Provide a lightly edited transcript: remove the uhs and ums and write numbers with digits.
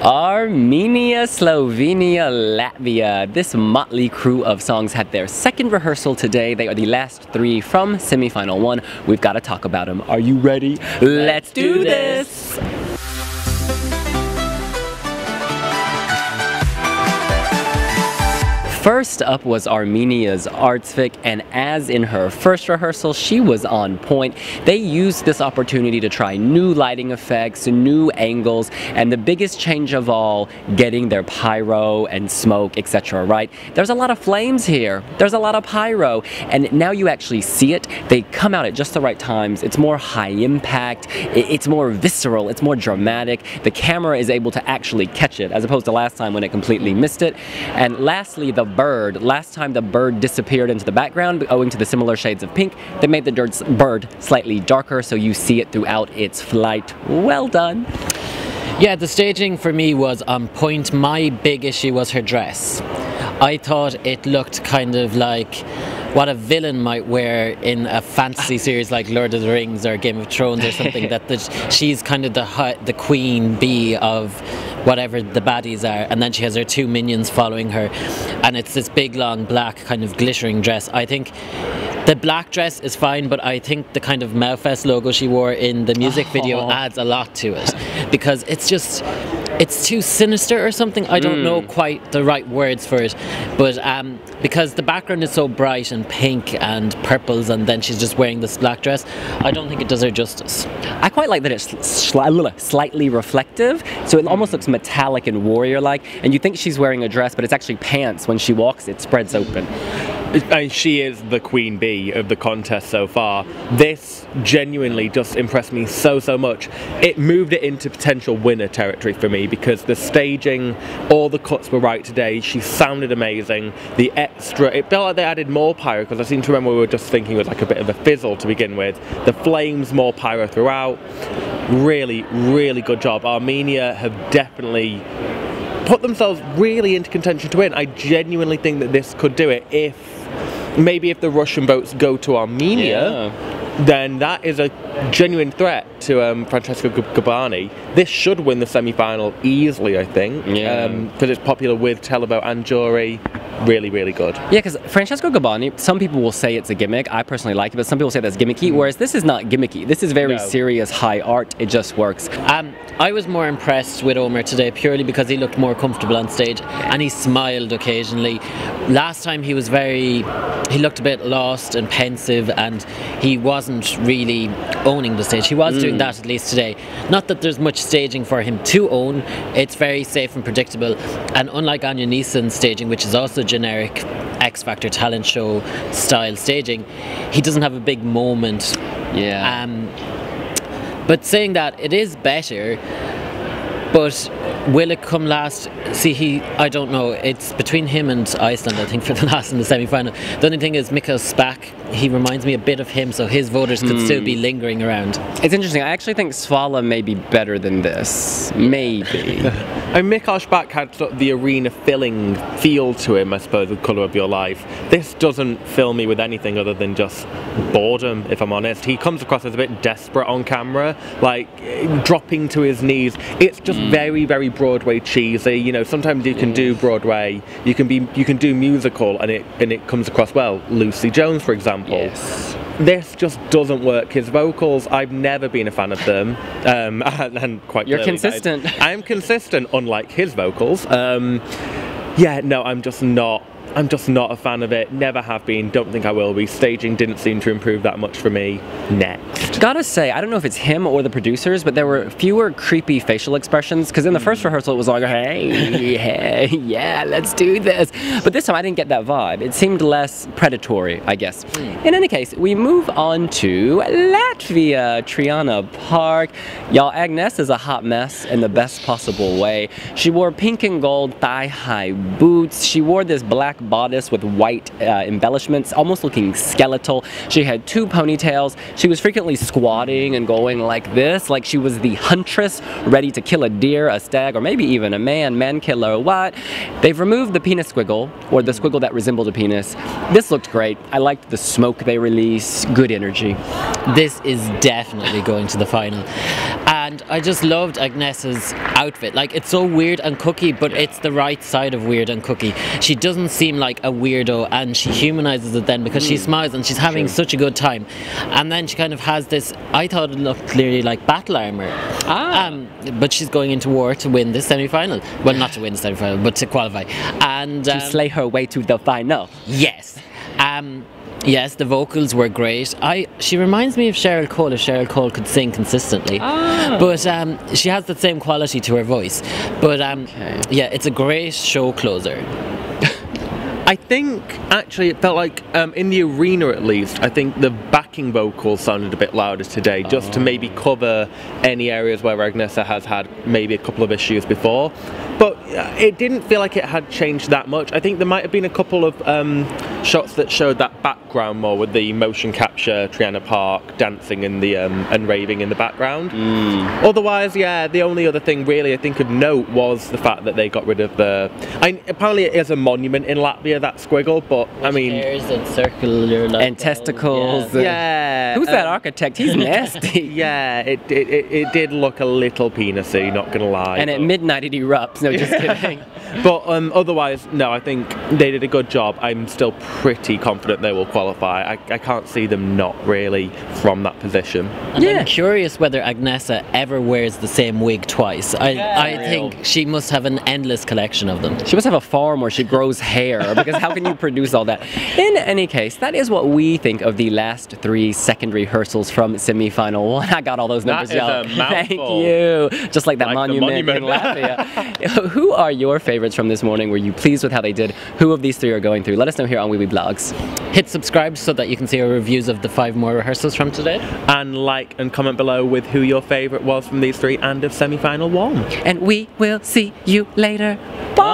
Armenia, Slovenia, Latvia. This motley crew of songs had their second rehearsal today. They are the last three from semi-final one. We've got to talk about them. Are you ready? Let's do this! First up was Armenia's Artsvik, and as in her first rehearsal, she was on point. They used this opportunity to try new lighting effects, new angles, and the biggest change of all, getting their pyro and smoke, etc., right? There's a lot of flames here. There's a lot of pyro, and now you actually see it. They come out at just the right times. It's more high impact. It's more visceral. It's more dramatic. The camera is able to actually catch it, as opposed to last time when it completely missed it. And lastly, the bird. Last time the bird disappeared into the background owing to the similar shades of pink. They made the bird slightly darker so you see it throughout its flight. Well done. Yeah, the staging for me was on point. My big issue was her dress. I thought it looked kind of like what a villain might wear in a fantasy series like Lord of the Rings or Game of Thrones or something. She's kind of the queen bee of whatever the baddies are, and then she has her two minions following her, and it's this big long black kind of glittering dress. I think the black dress is fine, but I think the kind of Melfest logo she wore in the music video adds a lot to it, because it's too sinister or something. I don't know quite the right words for it, but because the background is so bright and pink and purples, and then she's just wearing this black dress, I don't think it does her justice. I quite like that it's slightly reflective, so it almost looks metallic and warrior-like, and you think she's wearing a dress, but it's actually pants. When she walks, it spreads open. And she is the queen bee of the contest so far. This genuinely just impressed me so much. It moved it into potential winner territory for me, because the staging, all the cuts were right today. She sounded amazing. The extra, it felt like they added more pyro, because I seem to remember we were just thinking it was like a bit of a fizzle to begin with. The flames, more pyro throughout. Really good job. Armenia have definitely put themselves really into contention to win. I genuinely think that this could do it if the Russian votes go to Armenia, then that is a genuine threat to Francesco Gabani. This should win the semi-final easily, I think, because it's popular with Telebo and Jury. Really good. Yeah, because Francesco Gabani, some people will say it's a gimmick. I personally like it, but some people say that's gimmicky, whereas this is not gimmicky. This is very serious, high art. It just works. I was more impressed with Omar today purely because he looked more comfortable on stage and he smiled occasionally. Last time he looked a bit lost and pensive, and he wasn't really owning the stage. He was doing that at least today. Not that there's much staging for him to own. It's very safe and predictable, and unlike Anya Neeson's staging, which is also generic X Factor talent show style staging, he doesn't have a big moment. But saying that, it is better, but will it come last? See, I don't know. It's between him and Iceland, I think, for the last in the semi-final. The only thing is Mikkel Spak, he reminds me a bit of him, so his voters could still be lingering around. It's interesting. I actually think Svala may be better than this. Maybe. And Mikkel Spak had sort of the arena-filling feel to him, I suppose, with Colour of Your Life. This doesn't fill me with anything other than just boredom, if I'm honest. He comes across as a bit desperate on camera, like dropping to his knees. It's just very Broadway cheesy. You know, sometimes you can do Broadway, you can do musical, and it comes across well. Lucy Jones, for example. Yes. This just doesn't work. His vocals, I've never been a fan of them, and quite You're consistent. I'm consistent, unlike his vocals. Yeah, no, I'm just not a fan of it. Never have been. Don't think I will be. Staging didn't seem to improve that much for me. Next. Gotta say, I don't know if it's him or the producers, but there were fewer creepy facial expressions, because in the first rehearsal it was like, hey, yeah, let's do this. But this time I didn't get that vibe. It seemed less predatory, I guess. In any case, we move on to Latvia, Triana Park. Y'all, Agnes is a hot mess in the best possible way. She wore pink and gold thigh-high boots. She wore this black bodice with white embellishments, almost looking skeletal. She had two ponytails. She was frequently squatting and going like this, like she was the huntress ready to kill a deer, a stag, or maybe even a man killer. What? They've removed the penis squiggle, or the squiggle that resembled a penis. This looked great. I liked the smoke they released. Good energy. This is definitely going to the final. And I just loved Agnesa's outfit. Like, it's so weird and cookie, but it's the right side of weird and cookie. She doesn't seem like a weirdo, and she humanizes it then because she smiles and she's having such a good time. And then she kind of has this, I thought it looked clearly like battle armor. But she's going into war to win this semi-final. Well, not to win the semi-final, but to qualify. And to slay her way to the final. Yes. Yes, the vocals were great. She reminds me of Cheryl Cole, if Cheryl Cole could sing consistently. But she has the same quality to her voice. But yeah, it's a great show closer. I think actually it felt like in the arena at least, I think the backing vocals sounded a bit louder today, just to maybe cover any areas where Agnesa has had maybe a couple of issues before. But it didn't feel like it had changed that much. I think there might have been a couple of shots that showed that background more, with the motion capture Triana Park dancing in the and raving in the background. Otherwise, yeah, the only other thing really I think of note was the fact that they got rid of the. Apparently, it is a monument in Latvia, that squiggle, but I mean, hairs and circular and testicles. Yeah. Who's that architect? He's nasty. Yeah, it did look a little penisy, not gonna lie. And at midnight it erupts. No, just kidding. But otherwise, no, I think they did a good job. I'm still pretty confident they will qualify. I can't see them not really from that position. And I'm curious whether Agnesa ever wears the same wig twice. I think she must have an endless collection of them. She must have a farm where she grows hair, because how can you produce all that? In any case, that is what we think of the last 3 second rehearsals from semi-final 1. I got all those numbers, y'all. Thank you. Just like that monument in Latvia. Who are your favorites from this morning? Were you pleased with how they did? Who of these 3 are going through? Let us know here on wiwibloggs. Hit subscribe so that you can see our reviews of the 5 more rehearsals from today. And like and comment below with who your favourite was from these 3 and of semi-final 1. And we will see you later. Bye!